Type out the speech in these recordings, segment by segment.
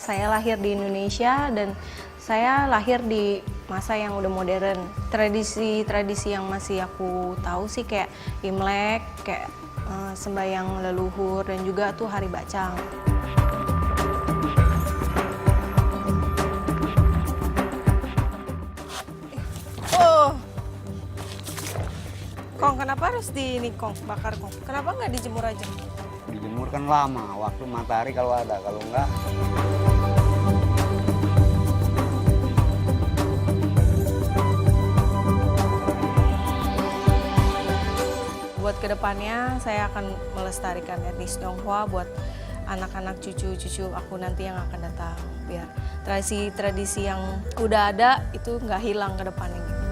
Saya lahir di Indonesia dan saya lahir di masa yang udah modern. Tradisi-tradisi yang masih aku tahu sih kayak Imlek, kayak sembahyang leluhur, dan juga tuh Hari Bacang. Oh, Kong, kenapa harus bakar, Kong? Kenapa nggak dijemur aja? Dijemur kan lama, waktu matahari kalau ada, kalau enggak. Buat kedepannya saya akan melestarikan etnis Tionghoa buat anak-anak cucu-cucu aku nanti yang akan datang, biar tradisi-tradisi yang udah ada itu nggak hilang ke depannya gitu.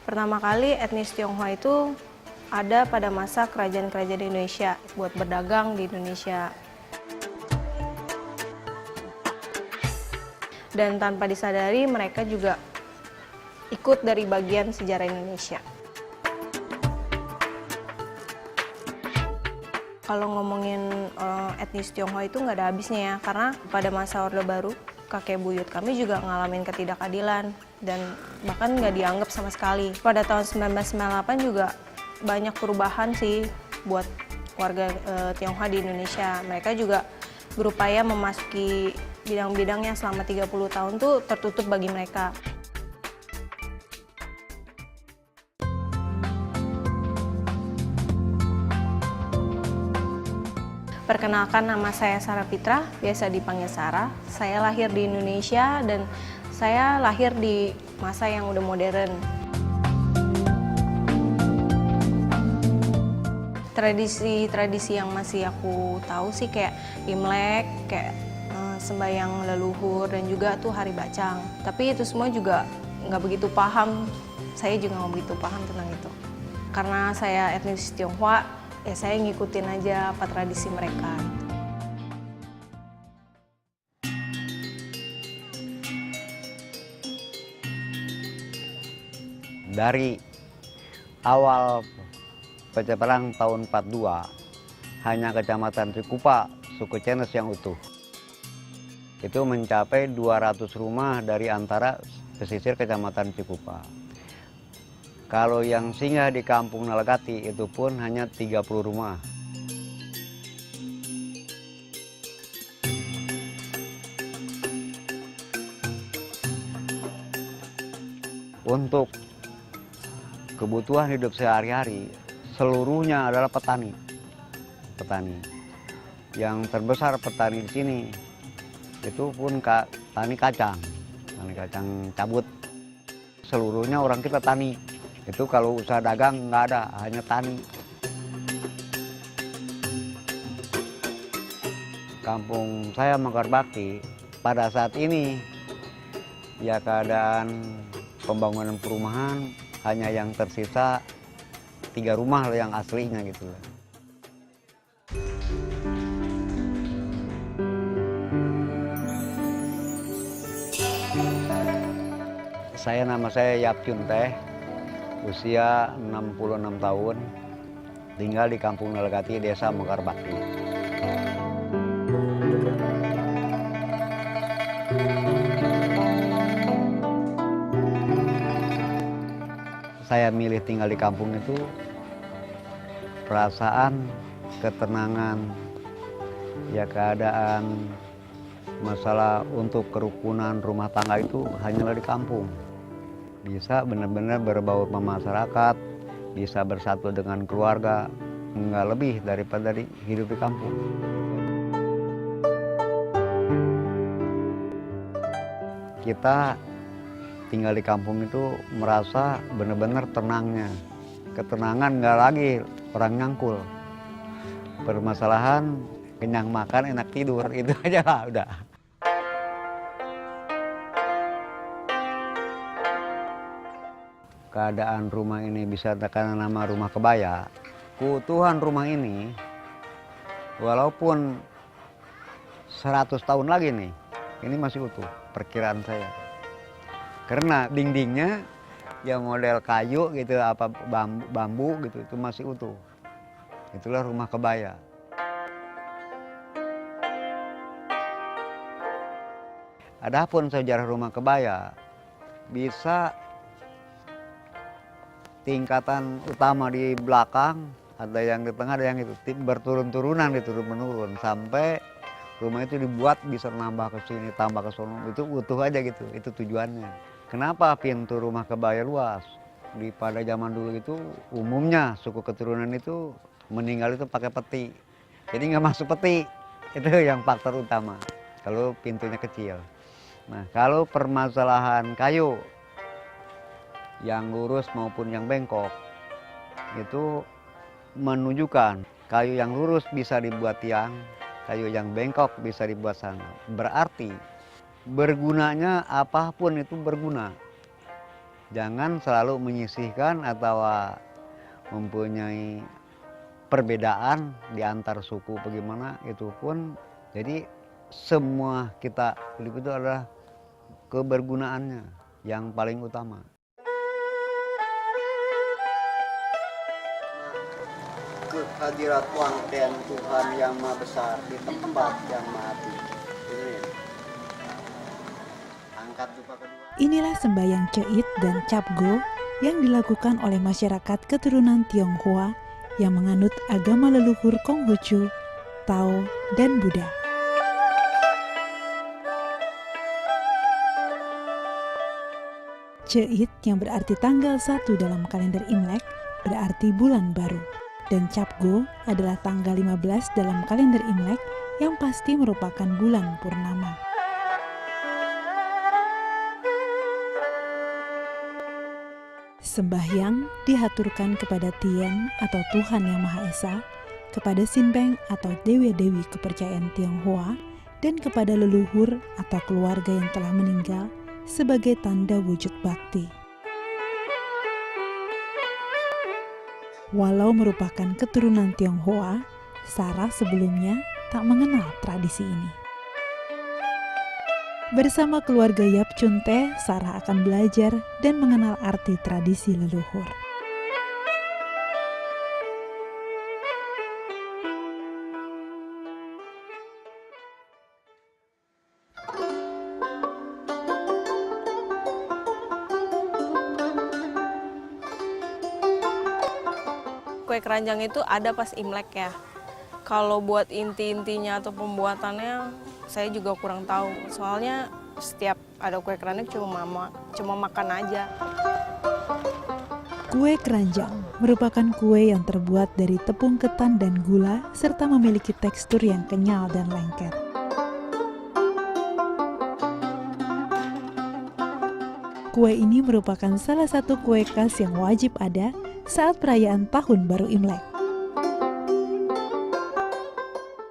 Pertama kali etnis Tionghoa itu ada pada masa kerajaan-kerajaan Indonesia buat berdagang di Indonesia. Dan tanpa disadari mereka juga ikut dari bagian sejarah Indonesia. Kalau ngomongin etnis Tionghoa itu nggak ada habisnya ya, karena pada masa Orde Baru kakek buyut kami juga ngalamin ketidakadilan dan bahkan nggak dianggap sama sekali. Pada tahun 1998 juga banyak perubahan sih buat warga Tionghoa di Indonesia. Mereka juga berupaya memasuki bidang-bidang yang selama 30 tahun tuh tertutup bagi mereka. Perkenalkan, nama saya Sarah Fitra, biasa dipanggil Sarah. Saya lahir di Indonesia dan saya lahir di masa yang udah modern. Tradisi-tradisi yang masih aku tahu sih kayak Imlek, kayak sembahyang leluhur, dan juga tuh Hari Bacang. Tapi itu semua juga nggak begitu paham, saya juga nggak begitu paham tentang itu. Karena saya etnis Tionghoa, ya saya ngikutin aja apa tradisi mereka. Dari awal pecah perang tahun 42, hanya Kecamatan Cikupa, suku Cenes yang utuh. Itu mencapai 200 rumah dari antara pesisir Kecamatan Cikupa. Kalau yang singgah di Kampung Nalagati itu pun hanya 30 rumah. Untuk kebutuhan hidup sehari-hari, seluruhnya adalah petani. Yang terbesar petani di sini itu pun tani kacang cabut. Seluruhnya orang kita tani. Itu kalau usaha dagang nggak ada, hanya tani. Kampung saya Mekar Bakti pada saat ini ya keadaan pembangunan perumahan hanya yang tersisa 3 rumah yang aslinya gitu. Nama saya Yap Chun Teh, usia 66 tahun, tinggal di Kampung Nalagati, Desa Mekar Bakti. Saya milih tinggal di kampung itu perasaan, ketenangan, ya keadaan masalah untuk kerukunan rumah tangga itu hanyalah di kampung. Bisa benar-benar berbaur sama masyarakat, bisa bersatu dengan keluarga, nggak lebih daripada hidup di kampung. Kita tinggal di kampung itu merasa benar-benar tenangnya. Ketenangan nggak lagi orang nyangkul. Permasalahan kenyang makan, enak tidur, itu aja lah udah. keadaan rumah ini bisa terkena nama rumah kebaya, keutuhan rumah ini walaupun 100 tahun lagi nih, ini masih utuh perkiraan saya. Karena dindingnya ya model kayu gitu, apa bambu gitu, itu masih utuh. Itulah rumah kebaya. Adapun sejarah rumah kebaya, bisa tingkatan utama di belakang, ada yang di tengah, ada yang itu berturun-turunan, diturun-menurun sampai rumah itu dibuat bisa nambah ke sini, tambah ke sono, itu utuh aja gitu. Itu tujuannya. Kenapa pintu rumah kebaya luas? Pada zaman dulu itu umumnya suku keturunan itu meninggal itu pakai peti. Jadi nggak masuk peti. Itu yang faktor utama. Kalau pintunya kecil. Nah, kalau permasalahan kayu yang lurus maupun yang bengkok, itu menunjukkan kayu yang lurus bisa dibuat tiang, kayu yang bengkok bisa dibuat sana. Berarti bergunanya apapun itu berguna. Jangan selalu menyisihkan atau mempunyai perbedaan di antar suku bagaimana, itu pun. Jadi semua kita hidup itu adalah kebergunaannya yang paling utama. Kehadirat Tuhan Tuhan yang Maha Besar di tempat yang Maha Tinggi. Angkat dupa kedua. Inilah sembahyang Ceit dan Capgo yang dilakukan oleh masyarakat keturunan Tionghoa yang menganut agama leluhur Konghucu, Tao, dan Buddha. Ceit yang berarti tanggal 1 dalam kalender Imlek berarti bulan baru. Dan Capgo adalah tanggal 15 dalam kalender Imlek yang pasti merupakan bulan purnama. Sembahyang dihaturkan kepada Tien atau Tuhan Yang Maha Esa, kepada Sinbeng atau dewi-dewi kepercayaan Tionghoa, dan kepada leluhur atau keluarga yang telah meninggal sebagai tanda wujud bakti. Walau merupakan keturunan Tionghoa, Sarah sebelumnya tak mengenal tradisi ini. Bersama keluarga Yap Chun Te, Sarah akan belajar dan mengenal arti tradisi leluhur. Kue keranjang itu ada pas Imlek ya. Kalau buat inti-intinya atau pembuatannya saya juga kurang tahu. Soalnya setiap ada kue keranjang cuma makan aja. Kue keranjang merupakan kue yang terbuat dari tepung ketan dan gula serta memiliki tekstur yang kenyal dan lengket. Kue ini merupakan salah satu kue khas yang wajib ada saat perayaan Tahun Baru Imlek.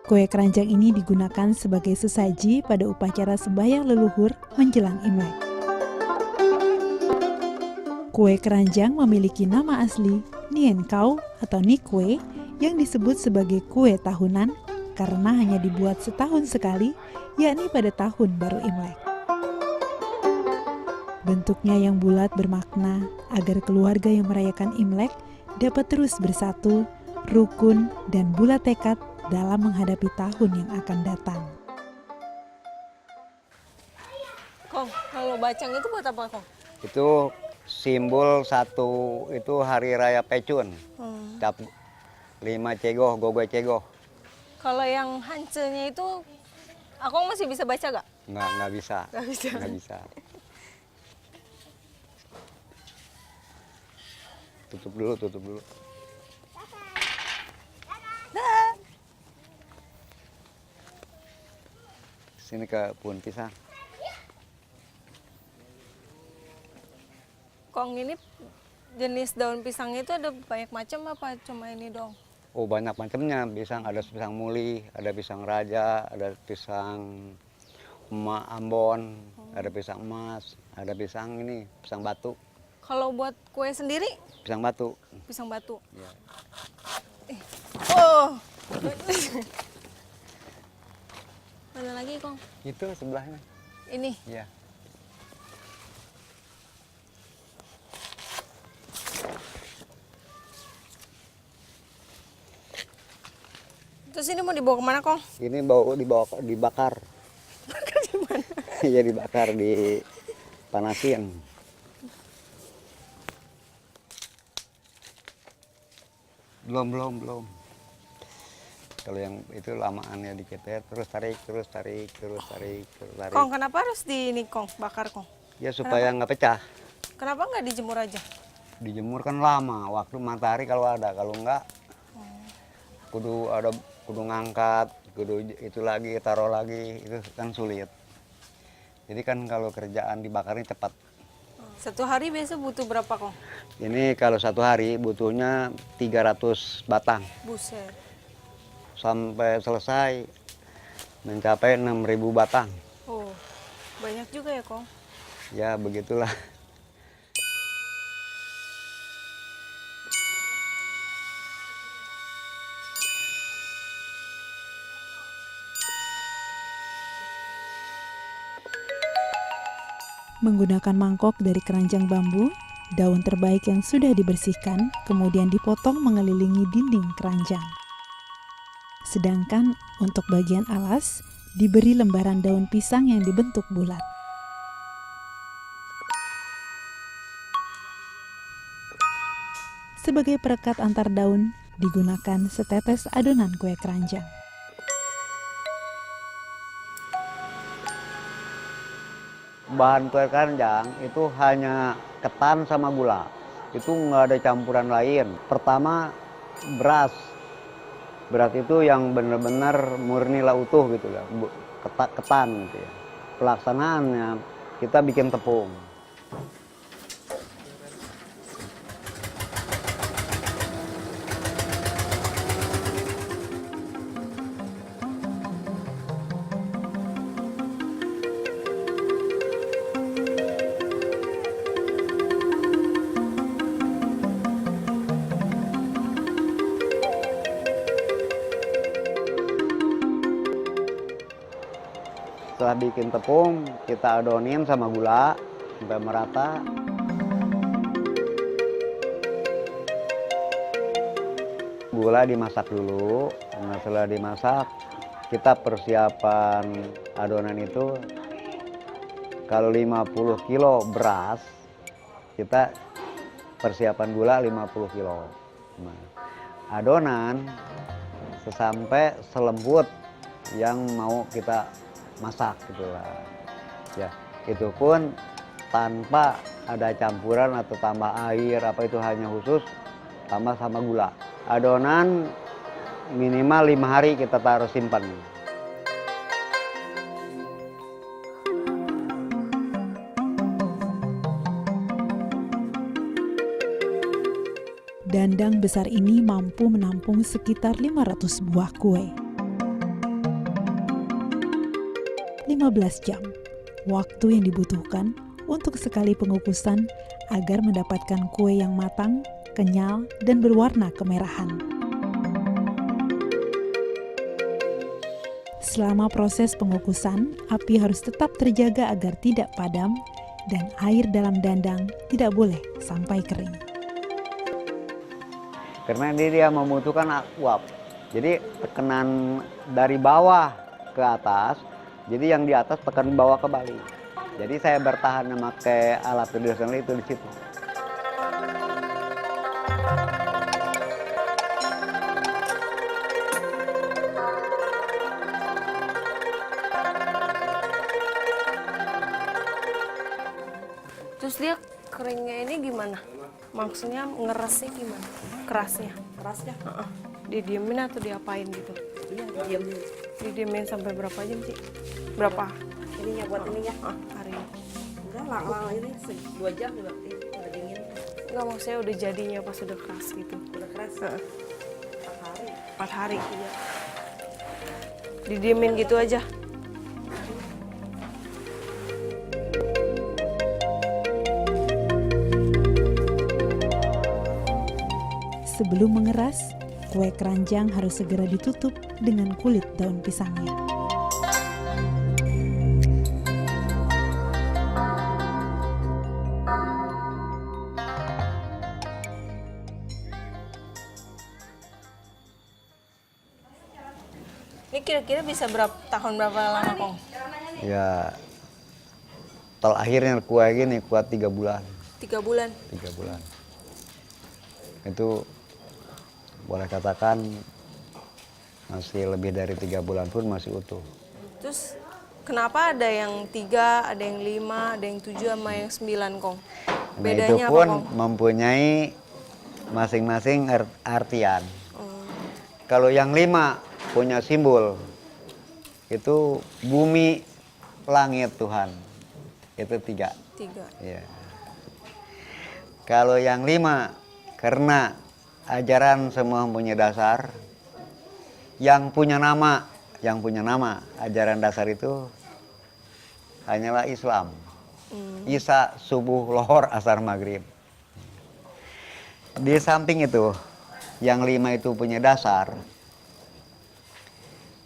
Kue keranjang ini digunakan sebagai sesaji pada upacara sembahyang leluhur menjelang Imlek. Kue keranjang memiliki nama asli Nien Kau atau Nikwe yang disebut sebagai kue tahunan karena hanya dibuat setahun sekali, yakni pada Tahun Baru Imlek. Bentuknya yang bulat bermakna agar keluarga yang merayakan Imlek dapat terus bersatu, rukun, dan bulat tekad dalam menghadapi tahun yang akan datang. Kong, kalau bacang itu buat apa, Kong? Itu simbol satu itu hari raya Pecun. Cap 5 cegoh, gogoy cegoh. Kalau yang hancenya itu, Akong masih bisa baca gak? Nggak bisa. Nggak bisa. Tutup dulu. Sini ke pohon pisang. Kong, ini jenis daun pisang itu ada banyak macam apa cuma ini dong? Oh, banyak macamnya pisang. Ada pisang muli, ada pisang raja, ada pisang Ambon, ada pisang emas, ada pisang ini, pisang batu. Kalau buat kue sendiri, Pisang batu. pisang batu. Ya. Oh. Mana lagi, Kong? Itu sebelahnya. Ini. Ya. Terus ini mau dibawa kemana, Kong? Ini dibakar. Bakar di mana? Ya dibakar, dipanasin. Belum. Kalau yang itu lamaannya dikit ya, terus tarik. Kong, kenapa harus di ini, Kong? Bakar, Kong? Ya supaya nggak pecah. Kenapa nggak dijemur aja? Dijemur kan lama, waktu matahari kalau ada, kalau enggak kudu ngangkat, kudu itu lagi, taruh lagi, itu kan sulit. Jadi kan kalau kerjaan dibakarnya cepat. Satu hari biasa butuh berapa, Kong? Ini kalau satu hari butuhnya 300 batang. Buset. Sampai selesai mencapai 6.000 batang. Oh, banyak juga ya, Kong? Ya begitulah. Menggunakan mangkok dari keranjang bambu, daun terbaik yang sudah dibersihkan kemudian dipotong mengelilingi dinding keranjang. Sedangkan untuk bagian alas diberi lembaran daun pisang yang dibentuk bulat. Sebagai perekat antar daun, digunakan setetes adonan kue keranjang. Bahan kue keranjang itu hanya ketan sama gula. Itu nggak ada campuran lain. Pertama beras. Beras itu yang benar-benar murni lah utuh gitu ya. Ketan gitu ya. Pelaksanaannya kita bikin tepung. Setelah bikin tepung, kita adonin sama gula sampai merata. Gula dimasak dulu. Nah, setelah dimasak, kita persiapan adonan itu. Kalau 50 kilo beras, kita persiapan gula 50 kilo. Nah, adonan sesampai selembut yang mau kita masak gitulah. Ya, itu pun tanpa ada campuran atau tambah air apa, itu hanya khusus tambah sama gula. Adonan minimal 5 hari kita taruh simpan. Dandang besar ini mampu menampung sekitar 500 buah kue. 15 jam, waktu yang dibutuhkan untuk sekali pengukusan agar mendapatkan kue yang matang, kenyal, dan berwarna kemerahan. Selama proses pengukusan, api harus tetap terjaga agar tidak padam dan air dalam dandang tidak boleh sampai kering. Karena dia membutuhkan uap, jadi tekanan dari bawah ke atas. Jadi yang di atas tekan bawah ke bawah. Jadi saya bertahan memakai alat tradisional itu di situ. Terus dia keringnya ini gimana? Maksudnya ngerasnya gimana? Kerasnya? Kerasnya Didiemin atau diapain gitu? diam Didiemin sampai berapa jam sih? Berapa ininya buat ininya. hari? Enggak lama ini 2 jam juga udah dingin, Enggak, maksudnya udah jadinya pas udah keras gitu. udah keras. 4 hari. 4 hari. Iya. Didiemin gitu aja. Sebelum mengeras, kue keranjang harus segera ditutup dengan kulit daun pisangnya. Ini kira-kira bisa tahun berapa lama, Kong? Ya, akhirnya kue gini kuat 3 bulan. 3 bulan. 3 bulan. Itu boleh katakan masih lebih dari 3 bulan pun masih utuh. Terus kenapa ada yang 3, ada yang 5, ada yang 7 sama yang 9, Kong? Nah, itu Bedanya pun apa, Kong? mempunyai masing-masing artian. Kalau yang 5 punya simbol, itu bumi, langit, Tuhan. Itu 3. 3. Ya. Kalau yang 5, karena ajaran semua punya dasar, yang punya nama ajaran dasar itu hanyalah Islam. Isya, subuh, lohor, asar, maghrib. Di samping itu, yang 5 itu punya dasar.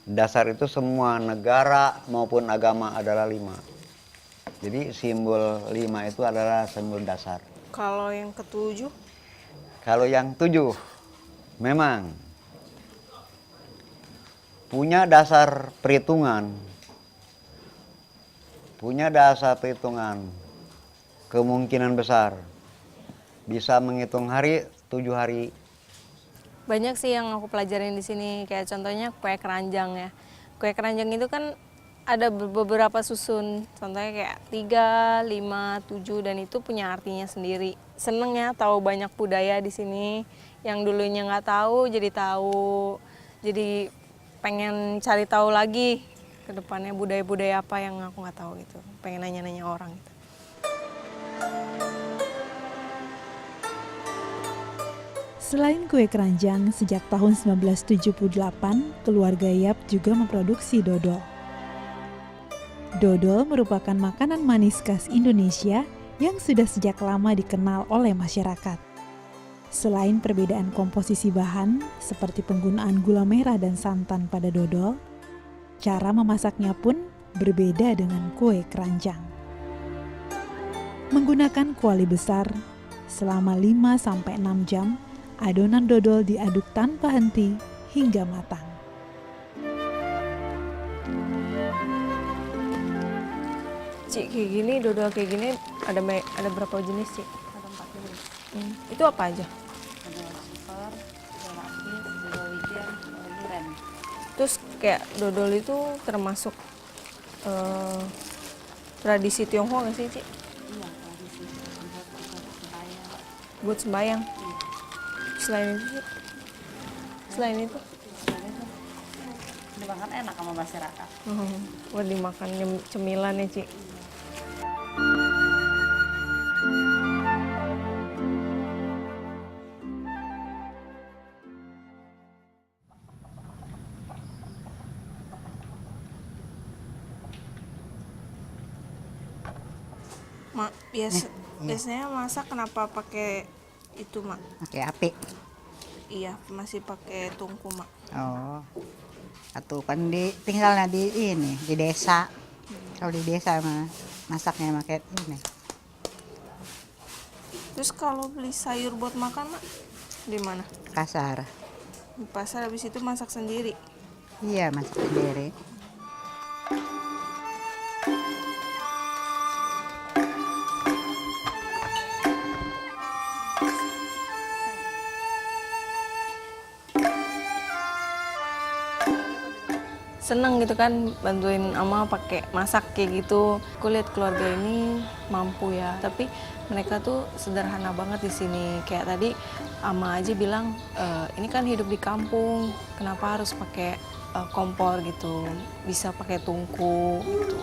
Dasar itu semua negara maupun agama adalah 5. Jadi simbol 5 itu adalah simbol dasar. Kalau yang ke-7? Kalau yang 7 memang punya dasar perhitungan. Kemungkinan besar bisa menghitung hari, 7 hari. Banyak sih yang aku pelajarin di sini, kayak contohnya kue keranjang ya. Kue keranjang itu kan ada beberapa susun, contohnya kayak 3, 5, 7, dan itu punya artinya sendiri. Seneng ya tahu banyak budaya di sini, yang dulunya nggak tahu, jadi pengen cari tahu lagi ke depannya budaya-budaya apa yang aku nggak tahu gitu, pengen nanya-nanya orang gitu. Selain kue keranjang, sejak tahun 1978, keluarga Yap juga memproduksi dodol. Dodol merupakan makanan manis khas Indonesia yang sudah sejak lama dikenal oleh masyarakat. Selain perbedaan komposisi bahan, seperti penggunaan gula merah dan santan pada dodol, cara memasaknya pun berbeda dengan kue keranjang. Menggunakan kuali besar, selama 5-6 jam, adonan dodol diaduk tanpa henti hingga matang. Cik, kayak gini, dodol kayak gini ada berapa jenis, Cik? Ada 4 jenis. Itu apa aja? Ada super, ada lapis, dodol wijen, dodol durian. Terus kayak dodol itu termasuk tradisi Tionghoa nggak sih, Cik? Iya, tradisi buat sembahyang. Buat sembahyang. Selain itu, Cik? Selain itu? Selain itu, dimakan enak sama masyarakat. Buat dimakan cemilan ya, Cik? Mak, biasanya masak kenapa pakai itu, Mak? Pakai api. Iya, masih pakai tungku, Mak. Oh. Atau kan tinggalnya di ini, di desa. Kalau di desa mah masaknya pakai ini. Terus kalau beli sayur buat makan, Mak, di mana? Kasar. Di pasar, habis itu masak sendiri. Iya, masak sendiri. Seneng gitu kan bantuin ama pakai masak kayak gitu. Aku lihat keluarga ini mampu ya, tapi mereka tuh sederhana banget di sini. Kayak tadi ama aja bilang, ini kan hidup di kampung, kenapa harus pakai kompor gitu, bisa pakai tungku gitu.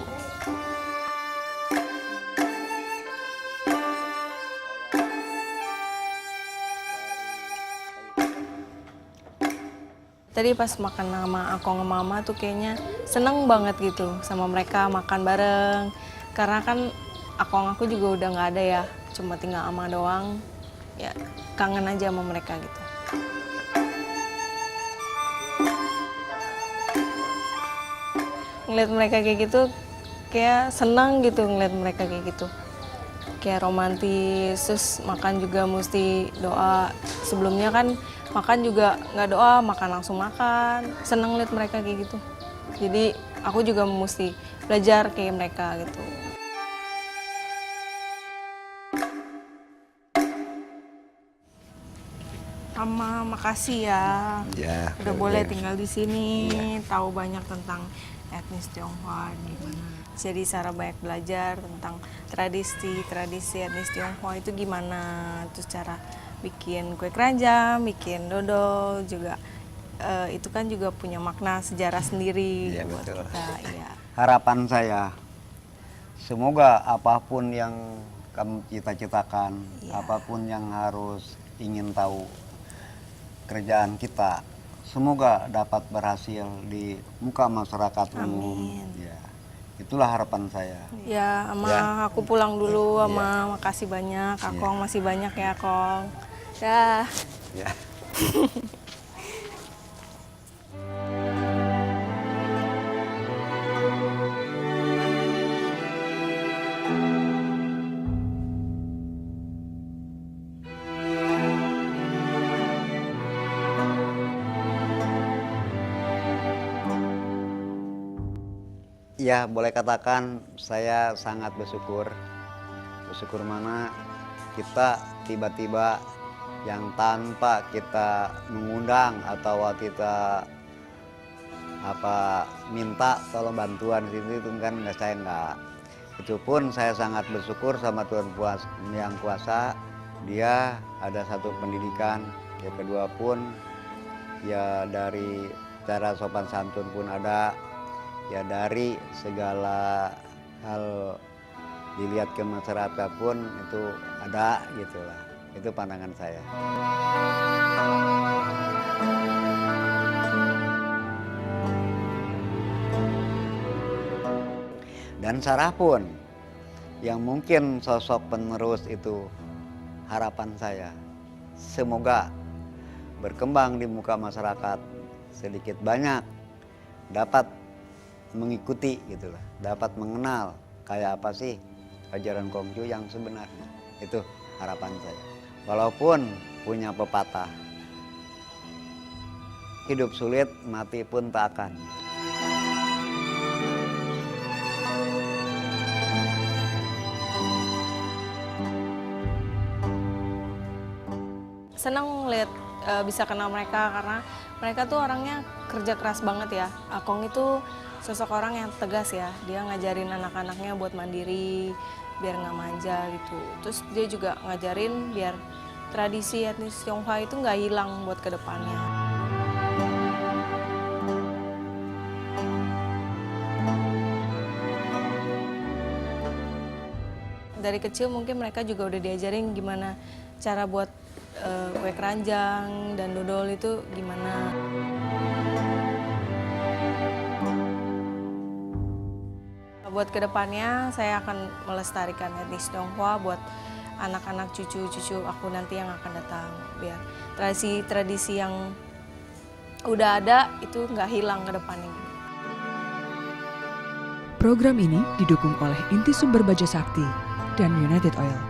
Tadi pas makan sama Akong sama Mama tuh kayaknya seneng banget gitu sama mereka makan bareng. Karena kan Akong aku juga udah nggak ada ya, cuma tinggal Ama doang. Ya kangen aja sama mereka gitu. ngeliat mereka kayak gitu kayak senang gitu ngeliat mereka kayak gitu. Kayak romantis, terus makan juga mesti doa. Sebelumnya kan makan juga nggak doa, makan langsung makan. Seneng lihat mereka kayak gitu. Jadi aku juga mesti belajar kayak mereka gitu. Mama, makasih ya. Ya, Udah boleh tinggal di sini, tahu banyak tentang etnis Tionghoa gimana. Jadi Sarah banyak belajar tentang tradisi etnis Tionghoa itu gimana. Terus cara bikin kue keranjang, bikin dodol juga itu kan juga punya makna sejarah sendiri Iya, buat betul. kita. Iya. Harapan saya, semoga apapun yang kamu cita-citakan, apapun yang harus ingin tahu kerjaan kita, semoga dapat berhasil di muka masyarakat umum. Ya, itulah harapan saya. Ya, Ama, Ya. aku pulang dulu, Ama. Makasih banyak. Akong masih banyak ya, Kong. Dah. Ya. Ya, boleh katakan saya sangat bersyukur. Bersyukur mana kita tiba-tiba yang tanpa kita mengundang atau kita minta tolong bantuan itu kan saya enggak. Itu pun saya sangat bersyukur sama Tuhan Yang Kuasa. Dia ada satu pendidikan, yang kedua pun ya dari cara sopan santun pun ada. Ya dari segala hal dilihat ke masyarakat pun itu ada gitulah. Itu pandangan saya. Dan Sarah pun yang mungkin sosok penerus itu harapan saya. Semoga berkembang di muka masyarakat sedikit banyak dapat mengikuti gitulah, dapat mengenal kayak apa sih ajaran Konghucu yang sebenarnya. Itu harapan saya. Walaupun punya pepatah, hidup sulit, mati pun tak akan. Senang lihat bisa kenal mereka karena mereka tuh orangnya kerja keras banget ya. Akong itu sosok orang yang tegas ya. Dia ngajarin anak-anaknya buat mandiri, biar nggak manja gitu. Terus dia juga ngajarin biar tradisi etnis Tionghoa itu nggak hilang buat kedepannya. Dari kecil mungkin mereka juga udah diajarin gimana cara buat kue keranjang dan dodol itu gimana. Buat kedepannya saya akan melestarikan etnis Tionghoa buat anak-anak cucu-cucu aku nanti yang akan datang. Biar tradisi-tradisi yang udah ada itu nggak hilang ke depannya. Program ini didukung oleh Inti Sumber Baja Sakti dan United Oil.